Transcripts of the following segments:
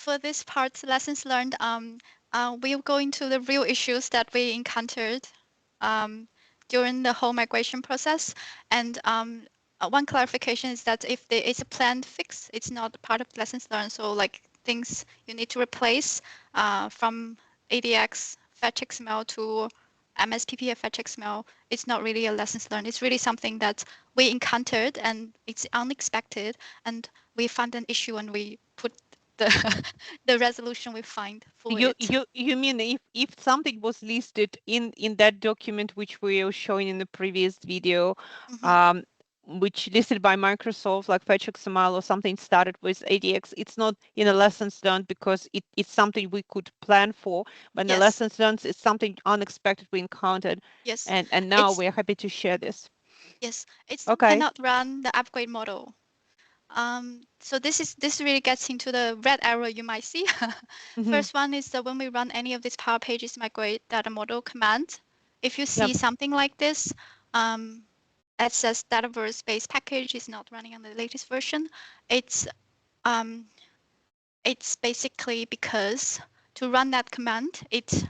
for this part, lessons learned, we'll go into the real issues that we encountered um, during the whole migration process. And one clarification is that if there is a planned fix, it's not part of lessons learned. So like things you need to replace from ADX fetch XML to MSPP fetch XML, it's not really a lessons learned. It's really something that we encountered and it's unexpected. And we found an issue and we put the the resolution we find for it. You mean if something was listed in that document which we were showing in the previous video, Mhm. um, which listed by Microsoft like fetch XML or something started with ADX, it's not in a lessons learned because it's something we could plan for, but in the Yes, lessons learned it's something unexpected we encountered, yes, and now it's we're happy to share this. it still Okay. cannot run the upgrade model. So this really gets into the red arrow you might see. Mm-hmm. First one is that when we run any of these Power Pages migrate data model command, if you Yep. see something like this, um, that says Dataverse base package is not running on the latest version, it's um, it's basically because to run that command, it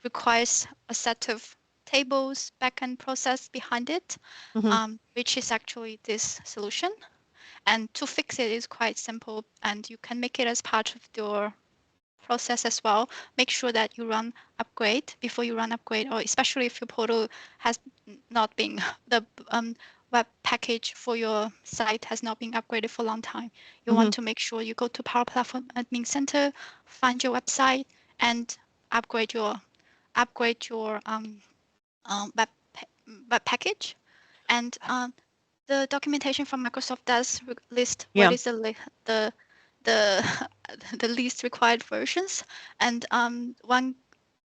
requires a set of tables backend process behind it, Mm-hmm. which is actually this solution. And to fix it is quite simple, and you can make it as part of your process as well. Make sure that you run upgrade before you run upgrade, or especially if your portal has not been the web package for your site has not been upgraded for a long time. You Mm-hmm. want to make sure you go to Power Platform Admin Center, find your website, and upgrade your web web package. And the documentation from Microsoft does list what Yeah. is the the the least required versions, and one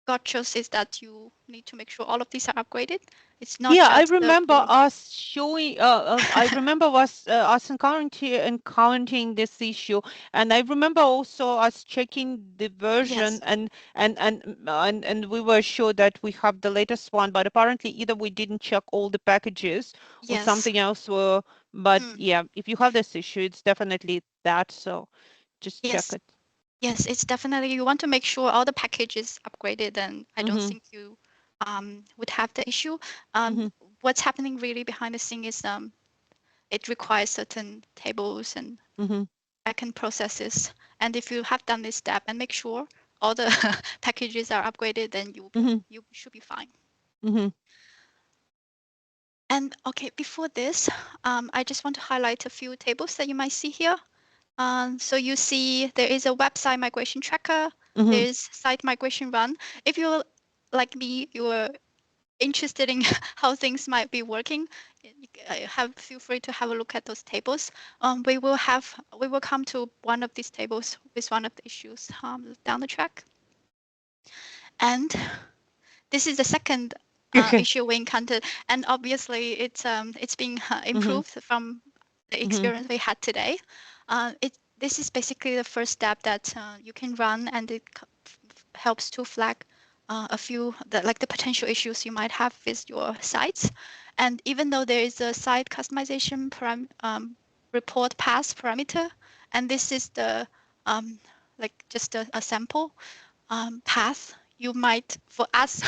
gotchas is that you need to make sure all of these are upgraded. It's not Yeah, I just the remember really. us showing. I remember us encountering this issue, and I remember also us checking the version, Yes, and we were sure that we have the latest one, but apparently either we didn't check all the packages or yes, something else were. But mm, yeah, if you have this issue, it's definitely that. So just check yes, it. yes. It's definitely you want to make sure all the packages upgraded, and I don't Mm-hmm. think you would have the issue. Um, Mm-hmm. what's happening really behind the scene is it requires certain tables and Mm-hmm. backend processes. And if you have done this step and make sure all the packages are upgraded, then Mm-hmm. you should be fine. Mm-hmm. And okay, before this, I just want to highlight a few tables that you might see here. So you see there is a website migration tracker. Mm-hmm. There's site migration run. If you're like me, you're interested in how things might be working, feel free to have a look at those tables. We will come to one of these tables with one of the issues down the track. And this is the second issue we encountered, and obviously it's being Mm-hmm. improved from the Mm-hmm. experience we had today. This is basically the first step that you can run, and it helps to flag a few like the potential issues you might have with your sites. And even though there is a site customization report pass parameter, and this is the like just a sample path, you might for us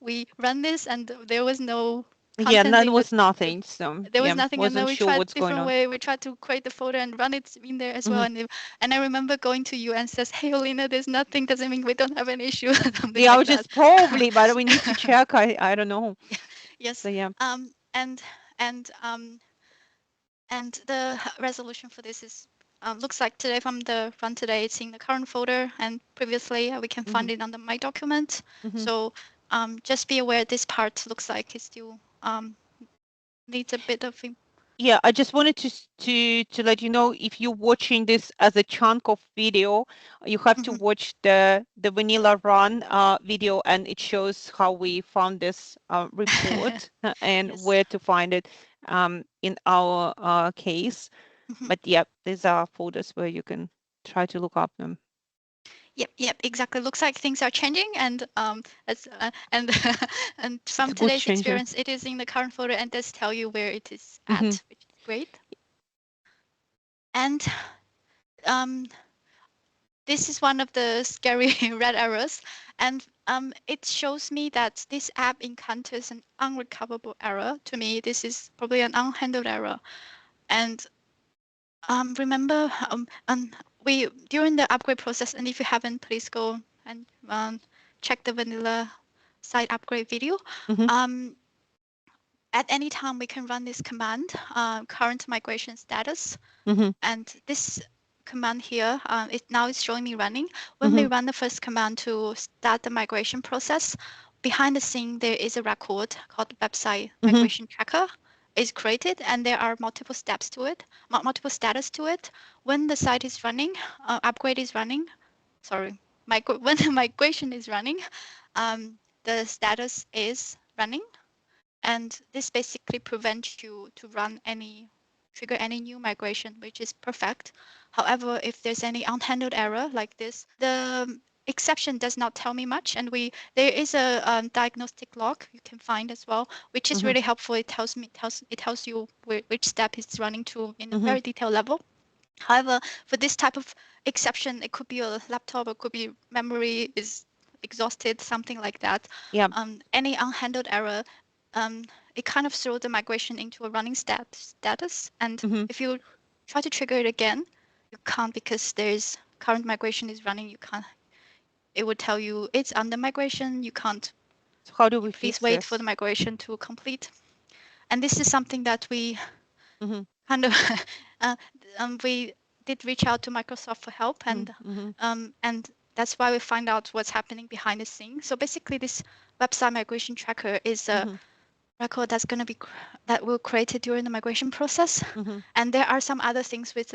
we run this and there was no Yeah, content none in the was nothing. So there was yeah, nothing, and then wasn't we sure tried what's going different on. way. We tried to create the folder and run it in there as well. Hmm. And I remember going to you and says, "Hey, Olena, there's nothing. Doesn't mean we don't have an issue." Something Yeah, like which that. is probably, but we need to check. I don't know. Yes. So yeah. Um. And and and the resolution for this is looks like today from the run today. It's in the current folder, and previously we can Hmm. find it under my document. Hmm. So just be aware this part looks like it still needs a bit of Yeah, I just wanted to let you know if you're watching this as a chunk of video, you have to watch the vanilla run video, and it shows how we found this report and yes. where to find it in our case. Mhm. But yeah, these are folders where you can try to look up them. Yep, yep, exactly. Looks like things are changing, and and and It's from a good today's changer. experience, it is in the current folder and does tell you where it is Hmm. at, which is great. And um, this is one of the scary red errors, and it shows me that this app encounters an unrecoverable error. To me, this is probably an unhandled error. And remember, we during the upgrade process, and if you haven't, please go and check the vanilla site upgrade video. Mm-hmm. Um, at any time, we can run this command, current migration status. Mm-hmm. And this command here, it now is showing me running. When we Mm-hmm. run the first command to start the migration process, behind the scene, there is a record called website Mm-hmm. migration tracker is created, and there are multiple steps to it, multiple status to it. When the site is running, upgrade is running, sorry, when the migration is running, the status is running, and this basically prevents you to run any trigger any new migration, which is perfect. However, if there's any unhandled error like this, the exception does not tell me much, and there is a diagnostic log you can find as well, which is Mm-hmm. really helpful. It tells you which step it's running to in a Mm-hmm. very detailed level. However, for this type of exception, it could be a laptop, it could be memory is exhausted, something like that. Yeah. Any unhandled error, um, it kind of throws the migration into a running status. And Mm-hmm. if you try to trigger it again, you can't because there's current migration is running. You can't. It would tell you it's under migration. You can't. So how do You we please fix wait for the this? migration to complete. And this is something that we Mm-hmm. kind of uh, we did reach out to Microsoft for help, Mm-hmm. and that's why we find out what's happening behind the scenes. So basically, this website migration tracker is a Mm-hmm. record that's going to be that will created during the migration process, Mm-hmm. and there are some other things with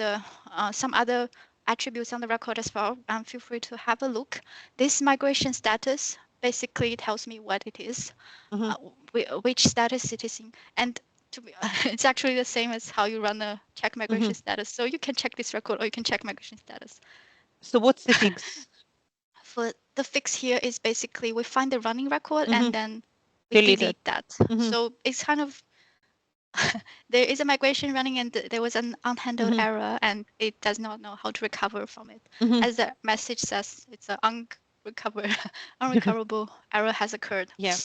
some other attributes on the record as well. Feel free to have a look. This migration status basically tells me what it is, Mm-hmm. which status it is in, and it's actually the same as how you run a check Mm-hmm. migration status. So you can check this record or you can check migration status. So what's the fix? For the fix here is basically we find the running record Mm-hmm. and then we Delete it. delete that. Mm-hmm. So it's kind of there is a migration running and there was an unhandled Mm-hmm. error and it does not know how to recover from it. Mm-hmm. As the message says, it's an unrecoverable error has occurred. Yeah.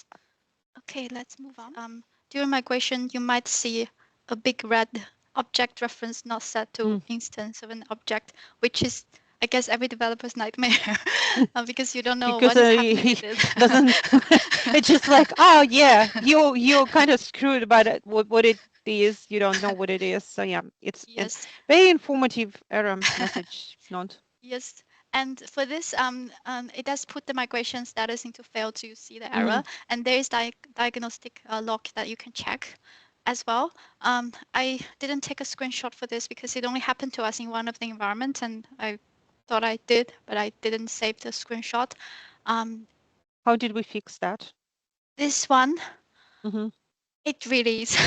Okay, let's move on. During migration, you might see a big red object reference not set to Mm. instance of an object, which is, I guess, every developer's nightmare because you don't know Because what is happening he with it. doesn't. It's just like, oh yeah, you're kind of screwed about it. What it is, you don't know what it is. So yeah, it's a Yes. very informative error message. It's not. Yes. And for this, it does put the migration status into failed to see the Mm-hmm. error. And there is diagnostic log that you can check as well. I didn't take a screenshot for this because it only happened to us in one of the environments, and I thought I did, but I didn't save the screenshot. Um, How did we fix that? this one, Mm-hmm. it really is,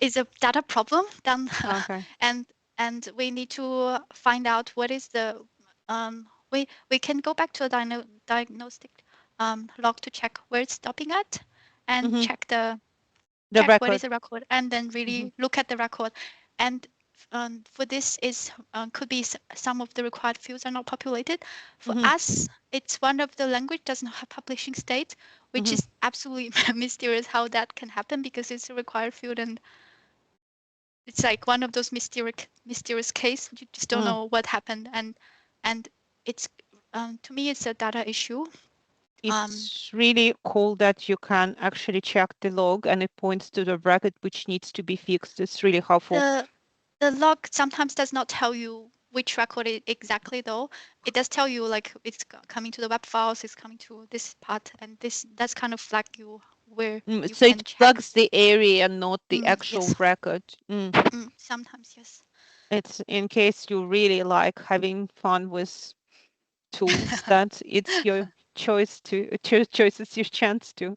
is a data problem. Then, Okay. and and we need to find out what is the we can go back to a diagnostic log to check where it's stopping at and Mm-hmm. The check what is record. the record and then Mm-hmm. really look at the record. And for this is could be some of the required fields are not populated. For Mm-hmm. us, it's one of the language does not have publishing state, which Mm-hmm. is absolutely mysterious how that can happen because it's a required field and it's like one of those mysterious case. You just don't Mm. know what happened, and it's to me it's a data issue. Um, It's really cool that you can actually check the log and it points to the record which needs to be fixed. It's really helpful. the the log sometimes does not tell you which record exactly though. It does tell you like it's coming to the web files, it's coming to this part, and this that's kind of flag you where you So can it check. flags the area, not the actual Yes. record. Sometimes yes. It's in case you really like having fun with tools that it's your choice to choice is your chance to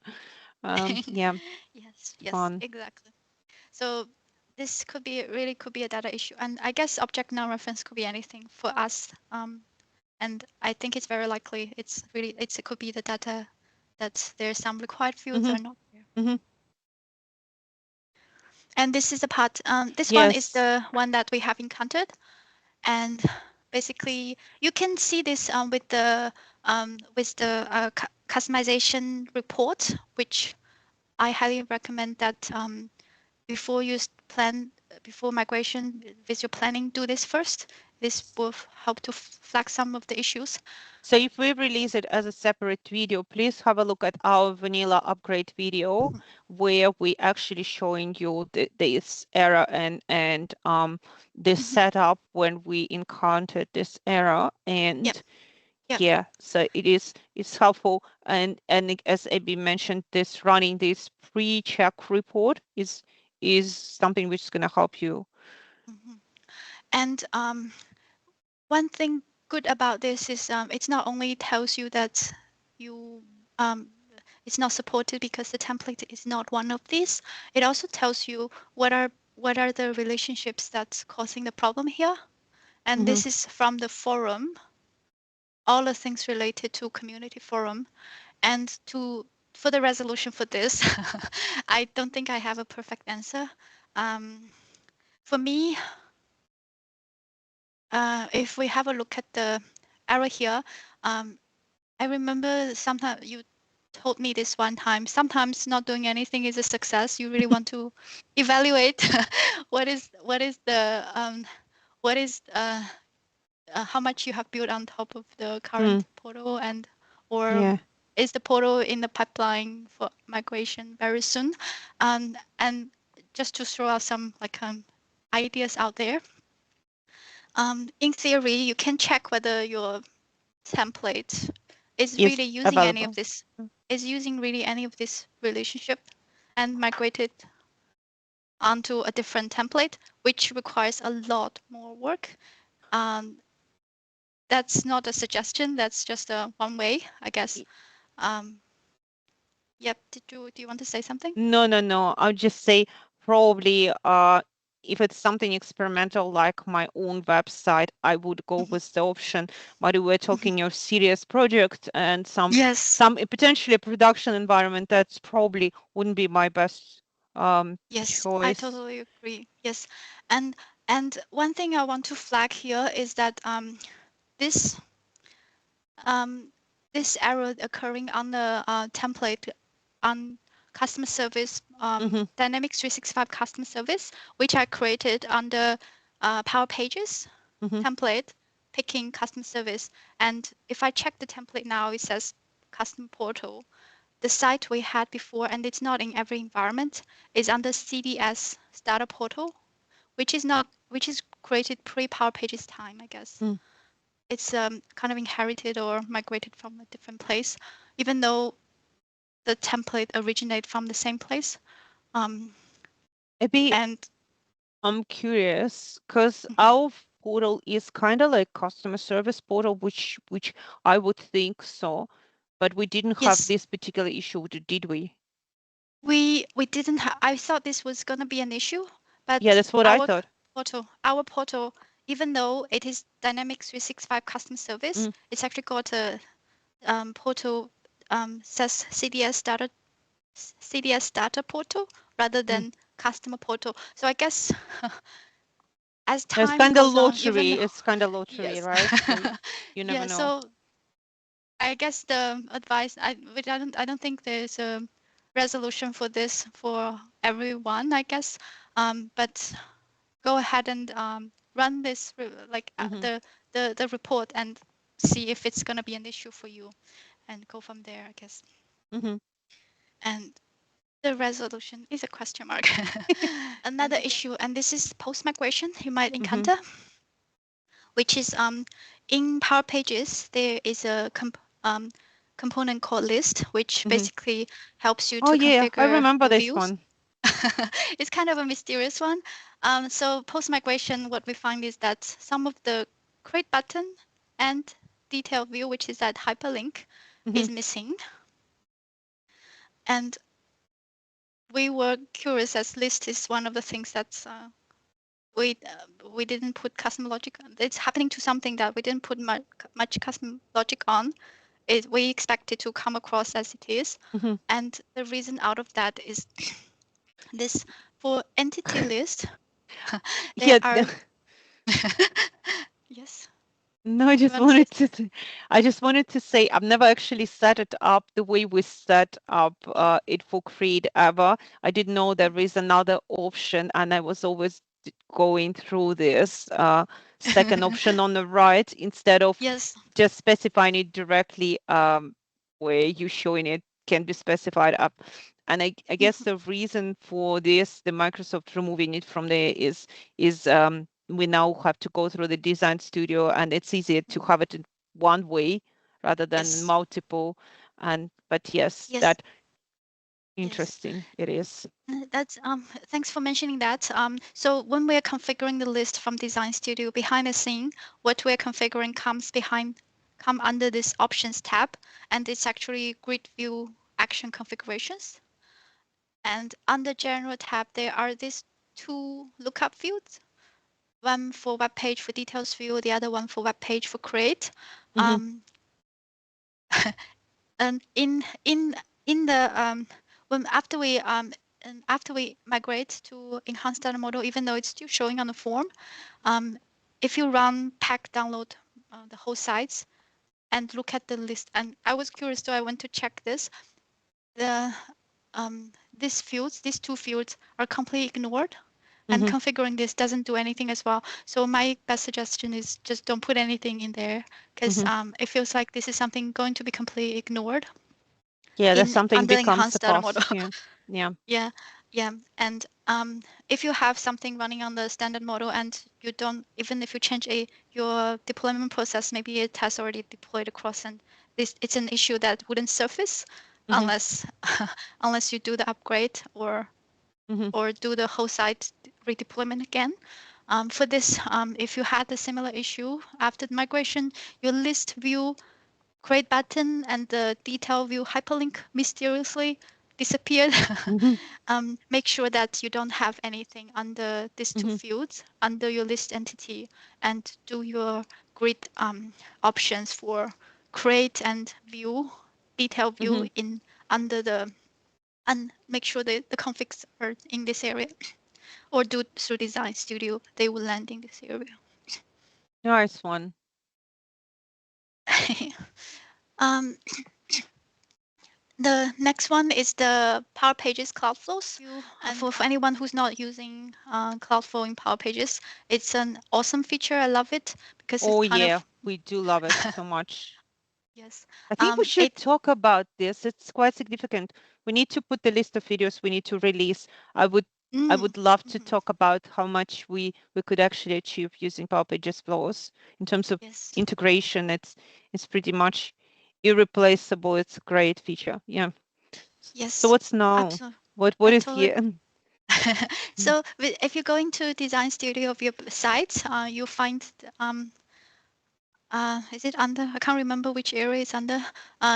yeah, Yes, fun. exactly. So this could be really could be a data issue, and I guess object null reference could be anything for us. And I think it's very likely it could be the data that there's some required fields Mm-hmm. are not there. Mm-hmm. And this is the part. This one is Yes. the one that we have encountered, and basically you can see this with the customization report, which I highly recommend that before you plan before migration with your planning, do this first. This will help to flag some of the issues. So if we release it as a separate video, please have a look at our vanilla upgrade video where we actually showing you this error and this Mhm. setup when we encountered this error. Yep, And yep. yeah, so it's helpful. And as Abby mentioned, this running this pre-check report is something which is going to help you. Mhm. And one thing good about this is it's not only tells you that you um, it's not supported because the template is not one of these. It also tells you what are the relationships that's causing the problem here. And Hmm. this is from the forum, all the things related to community forum. And to for the resolution for this, I don't think I have a perfect answer. Um, for me, if we have a look at the error here, um, I remember sometimes you told me this one time. Sometimes not doing anything is a success. You really want to evaluate what is the what is how much you have built on top of the Mm, current portal, and or yeah. is the portal in the pipeline for migration very soon, and just to throw out some like ideas out there. In theory, you can check whether your template is Is really using any of available. this, is using really any of this relationship, and migrate it onto a different template, which requires a lot more work. Um, that's not a suggestion. That's just a one way, I guess. Um, yep. Do you want to say something? No. I'll just say probably if it's something experimental like my own website, I would go Mhm, with the option. But if we're mhm. talking your serious project and Yes. some potentially a production environment, that's probably wouldn't be my best Yes, I choice. totally agree. Yes, and and one thing I want to flag here is that this um, this error occurring on the template on customer service, Mm-hmm, Dynamics 365 customer service, which I created under Power Pages mm-hmm, template, picking customer service. And if I check the template now, it says customer portal. The site we had before, and it's not in every environment, is under CDS Starter Portal, which is created pre Power Pages time, I guess. mm. It's kind of inherited or migrated from a different place, even though the template originate from the same place. Um, Maybe and I'm curious because mhm, our portal is kind of like customer service portal, which I would think so, but we didn't have yes, this particular issue, did we? we didn't. I thought this was gonna be an issue, Yeah, but that's what I thought. our portal, even though it is Dynamics 365 customer service, Mm, it's actually got a portal says CDS data portal rather mm. than customer portal. So I guess as It's time kind of goes on, lottery. even It's kind of lottery, yes, right? So you never yeah. know. So I guess the advice I don't think there's a resolution for this for everyone. I guess, but go ahead and run this Mm-hmm, the report and see if it's gonna be an issue for you, and go from there. I guess. mm-hmm, And the resolution is a question mark. Another issue, and this is post migration you might mm-hmm, encounter, which is in Power Pages there is a component called list, which mm-hmm. basically helps you Oh to yeah, I configure remember your this views. one. It's kind of a mysterious one. So post migration, what we find is that some of the create button and detail view, which is that hyperlink, Mm-hmm, is missing. And we were curious as list is one of the things that's we didn't put custom logic on. It's happening to something that we didn't put much custom logic on. We expect it to come across as it is. mm-hmm. And the reason out of that is this for entity list, there Yeah, are yes. No, You want to say something? I just wanted to say I've never actually set it up the way we set up it for Create ever. I didn't know there is another option, and I was always going through this second option on the right instead of Yes. just specifying it directly where you're showing it can be specified up. And I guess the reason for this, the Microsoft removing it from there is we now have to go through the design studio, and it's easier to have it in one way rather than Yes. multiple. And but yes, Yes. that Yes. interesting it is. That's thanks for mentioning that. So when we're configuring the list from Design Studio behind the scene, what we're configuring come under this Options tab, and it's actually Grid View Action Configurations. And under General tab, there are these two lookup fields, one for web page for details view, the other one for web page for create. Mm-hmm, Um, and in the when after we migrate to enhanced data model, even though it's still showing on the form, um, if you run pack download the whole sites and look at the list, and I was curious, so I went to check this. The these two fields are completely ignored, and mm-hmm, configuring this doesn't do anything as well. So my best suggestion is just don't put anything in there, because mm-hmm. it feels like this is something going to be completely ignored Yeah, there's in something under becomes a enhanced data model. cost. Yeah, yeah. Yeah, yeah. And if you have something running on the standard model and you don't, even if you change your deployment process, maybe it has already deployed across, and this it's an issue that wouldn't surface Mm-hmm, unless unless you do the upgrade mm-hmm, or do the whole site redeployment again. For this, if you had a similar issue after the migration, your list view create button and the detail view hyperlink mysteriously disappeared. mm-hmm, Make sure that you don't have anything under these two mm-hmm, fields under your list entity, and do your grid options for create and view, detail mm-hmm. view in under the, and make sure that the configs are in this area, or do through Design Studio, they will land in this area. Nice one. um, The next one is the Power Pages Cloud Flows. For anyone who's not using Cloudflow in Power Pages, it's an awesome feature. I love it because it's Oh kind yeah, of we do love it so much. yes. I think we should It talk about this. It's quite significant. We need to put the list of videos we need to release. I would I mm, would love to mhm, talk about how much we could actually achieve using Power Pages flows in terms of yes, integration. It's pretty much irreplaceable. It's a great feature. Yeah. So yes, what's now? absolutely. What I is totally. here? So if you go into Design Studio of your site, you'll find is it under? I can't remember which area it's under.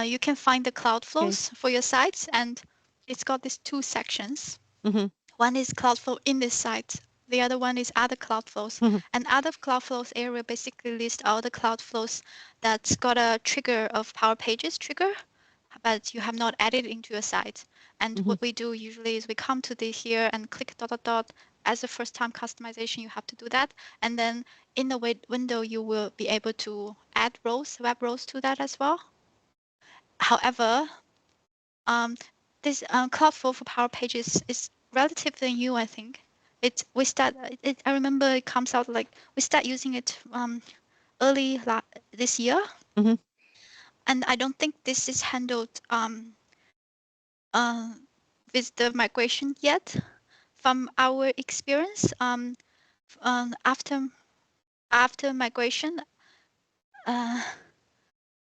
You can find the cloud Okay. flows for your sites, and it's got these two sections. Mm-hmm, One is Cloudflow in this site. The other one is other Cloudflows. mm-hmm, And other Cloudflows area basically lists all the Cloudflows that's got a trigger of Power Pages trigger, but you have not added into your site. And mm-hmm. what we do usually is we come to the here and click dot dot dot. As a first time customization, you have to do that. And then in the window, you will be able to add rows, web rows to that as well. However, um, this Cloudflow for Power Pages is relatively new, I think. I remember it comes out like we start using it early this year, Mm-hmm. and I don't think this is handled uh, with the migration yet. From our experience, after migration, uh,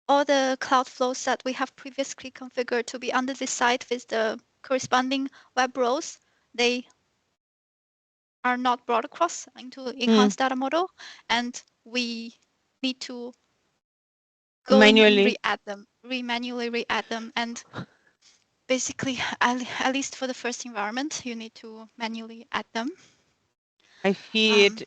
all the cloud flows that we have previously configured to be under this site with the corresponding web rows, they are not brought across into Mm. enhanced data model, and we need to go in and Manually. re-add them, manually re-add them, and basically, at least for the first environment, you need to manually add them. I feel Um,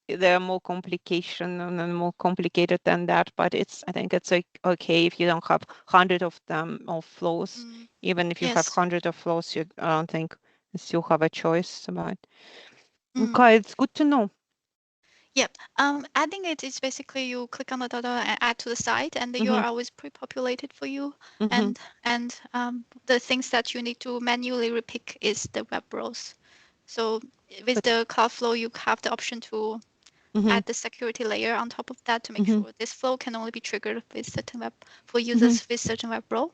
there are more complication and more complicated than that, but I think it's like okay if you don't have hundred of them of flows. mm, Even if you have yes. hundred of flows, I don't think you still have a choice about. Mm. Okay, it's good to know. Yep. Adding it is basically you click on the data and add to the site, and the Mm-hmm. URL is pre-populated for you. Mm-hmm. And the things that you need to manually repick is the web rows. So with But the Cloudflow, you have the option to mm-hmm. add the security layer on top of that to make Mm-hmm. sure this flow can only be triggered with certain web for Mm-hmm. users with certain web role.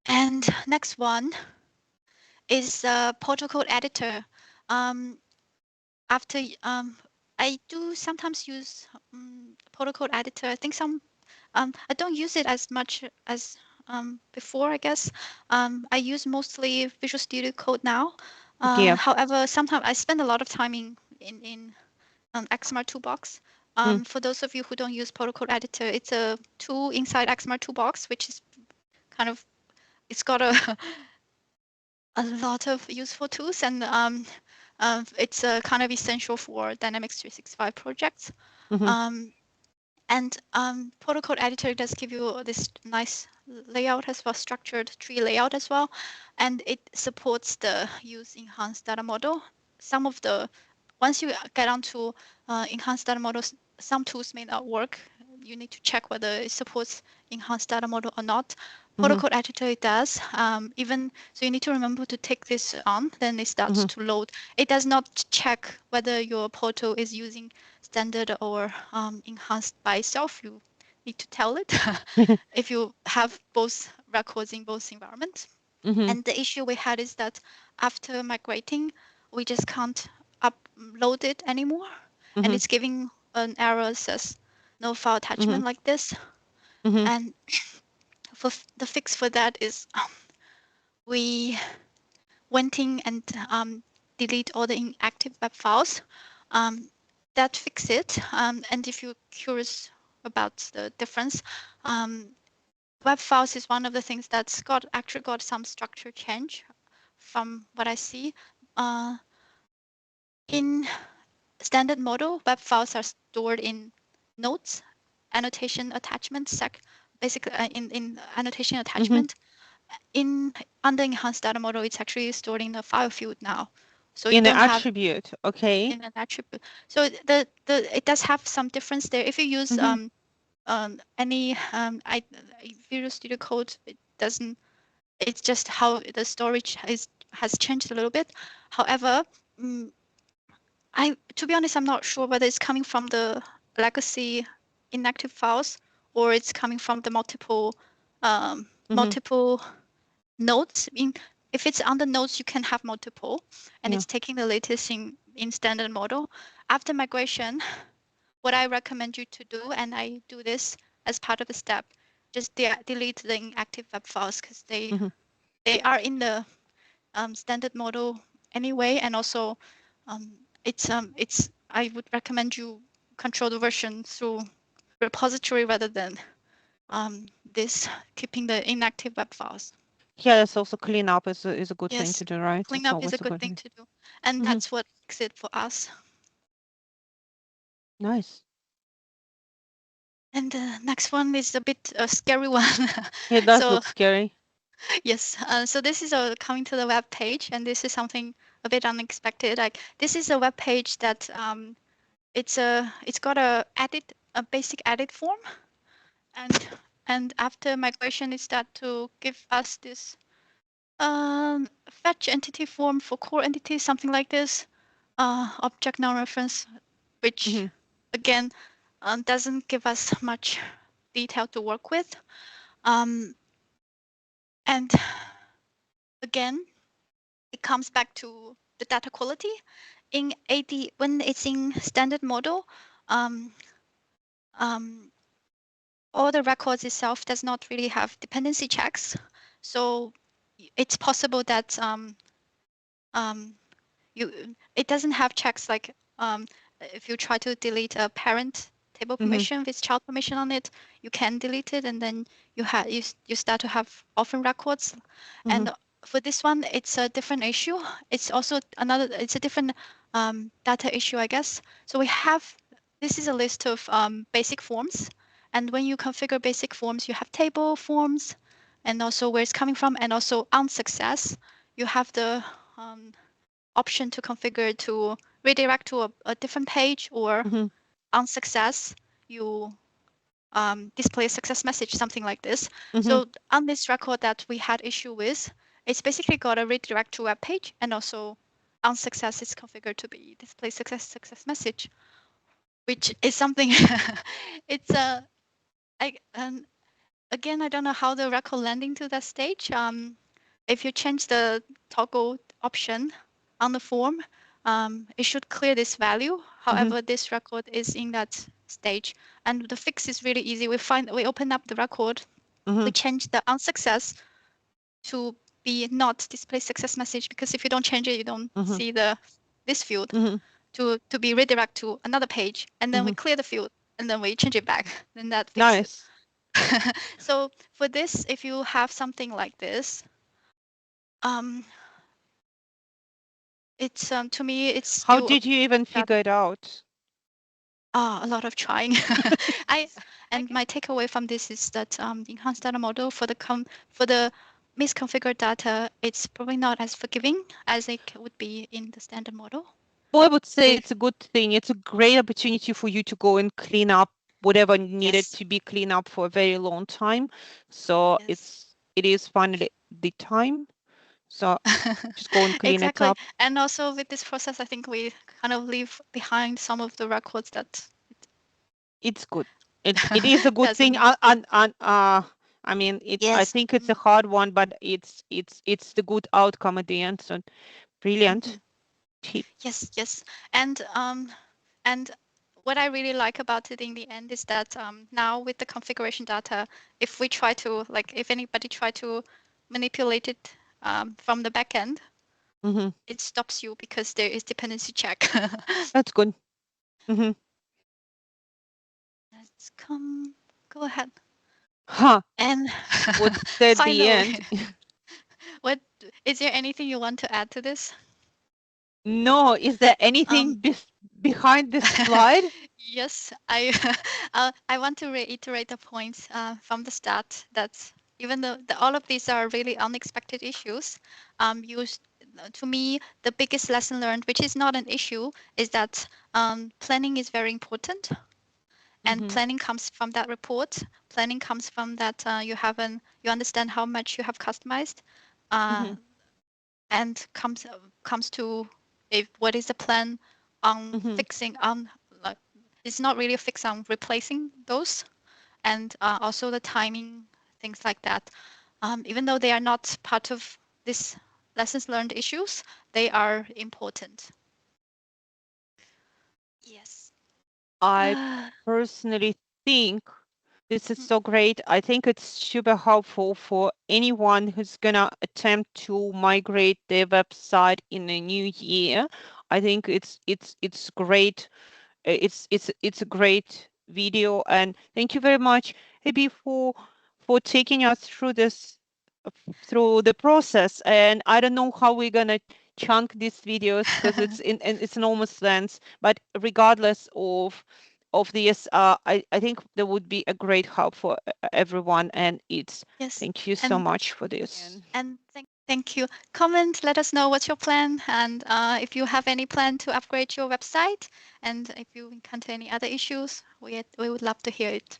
And next one is protocol editor. Um, after I do sometimes use protocol editor. I think I don't use it as much as before, I guess. I use mostly Visual Studio Code now. Yeah. However, sometimes I spend a lot of time in XrmToolBox. Mm. For those of you who don't use protocol editor, it's a tool inside XrmToolBox, which is kind of it's got a lot of useful tools, and it's kind of essential for Dynamics 365 projects. Mm-hmm. Um, and protocol editor does give you this nice layout as well, structured tree layout as well, and it supports the use enhanced data model. Some of the once you get onto enhanced data models, some tools may not work. You need to check whether it supports enhanced data model or not. Mm-hmm. Protocol editor it does. Even so, you need to remember to take this on. Then it starts Mm-hmm. to load. It does not check whether your portal is using standard or enhanced by itself. You need to tell it if you have both records in both environments. Mm-hmm. And the issue we had is that after migrating, we just can't upload it anymore. And Mm-hmm. it's giving an error says no file Mm-hmm. attachment like this. Mm-hmm. And for the fix for that is we went in and delete all the inactive web files. Um, that fix it. And if you're curious about the difference, um, web files is one of the things that's actually got some structure change from what I see. Uh, in standard model, web files are stored in notes, annotation attachment basically in annotation Mm-hmm. attachment. In under enhanced data model, it's actually stored in a file field now. So you In the don't have attribute, okay. in an attribute. So the it does have some difference there. If you use Mm-hmm. any Visual Studio Code, it doesn't. It's just how the storage has changed a little bit. However, mm, to be honest, I'm not sure whether it's coming from the legacy inactive files or it's coming from the Mm-hmm. multiple nodes. If it's under nodes, you can have multiple, and Yeah. it's taking the latest in standard model. After migration, what I recommend you to do, and I do this as part of the step, just delete the inactive web files because Mm-hmm. they are in the standard model anyway, and also um, it's I would recommend you control the version through repository rather than this keeping the inactive web files. Yeah, that's also cleanup is a good thing Yes, to do, right? It's cleanup is a always a good good thing thing. to do, and Mm-hmm. that's what makes it for us. Nice. And the next one is a bit a scary one. Yeah, it does So look scary. yes, so this is coming to the web page, and this is something a bit unexpected. Like this is a web page that it's got a basic edit form, and after migration, it start to give us this fetch entity form for core entity, something like this, object null reference, which Mm-hmm. again doesn't give us much detail to work with. Um, and again, it comes back to the data quality. In AD, when it's in standard model, um, um, all the records itself does not really have dependency checks. So it's possible that um, it doesn't have checks like if you try to delete a parent table Mm-hmm. permission with child permission on it, you can delete it, and then you start to have orphan records. Mm-hmm. And for this one, it's a different issue. It's a different data issue, I guess. So we have this is a list of basic forms, and when you configure basic forms, you have table forms, and also where it's coming from, and also on success, you have the option to configure to redirect to a different page, or Mhm. on success, you display a success message, something like this. Mhm. So on this record that we had issue with, it's basically got a redirect to web page, and also on success is configured to be display success message, which is something. It's a again, I don't know how the record landing to that stage. If you change the toggle option on the form, it should clear this value. Mhm. However, this record is in that stage, and the fix is really easy. We open up the record, we Mhm. change the unsuccess to be not display success message, because if you don't change it, you don't Mhm. see the this field Mhm. to be redirect to another page, and then we Mhm. clear the field, and then we change it back. Then that fixes it. Nice. So for this, if you have something like this, um, it's to me it's How still a did you even that figure it out? a lot of trying. I and my takeaway from this is that the enhanced data model for for the misconfigured data, it's probably not as forgiving as it would be in the standard model. Well, I would say With it's a good thing. It's a great opportunity for you to go and clean up whatever needed yes, to be cleaned up for a very long time. So yes. it is finally the time. So just go and clean it Exactly. up. And also with this process, I think we kind of leave behind some of the records that It's good. It is a good thing. doesn't. I mean, I Yes. think it's a hard one, but it's the good outcome at the end. So Mhm. brilliant tip. Yes, yes. And what I really like about it in the end is that now with the configuration data, if we try to, like, if anybody try to manipulate it from the backend, Hmm. it stops you because there is dependency check. That's good. Hmm. Let's go ahead. Huh. And What's at the finally, end? what is there anything you want to add to this? No, is there Um, anything behind this slide? Yes, I I want to reiterate the points from the start that even though all of these are really unexpected issues, to me, the biggest lesson learned, which is not an issue, is that planning is very important. And Hmm. planning comes from that report. Planning comes from that you understand how much you have customized, uh, Hmm. and comes to if what is the plan on Hmm. fixing on, like, it's not really a fix on replacing those, and also the timing, things like that, even though they are not part of this lessons learned issues, they are important. Yes. I personally think this is Mhm. so great. I think it's super helpful for anyone who's gonna attempt to migrate their website in a new year. I think it's great. It's a great video, and thank you very much, Abby, for taking us through this through the process. And I don't know how we're gonna chunk these videos because in it's enormous length. But regardless of this, I think there would be a great help for everyone. And it's Yes, thank you so and much for this. And thank you. Comment, let us know what's your plan, and if you have any plan to upgrade your website, and if you encounter any other issues, we would love to hear it.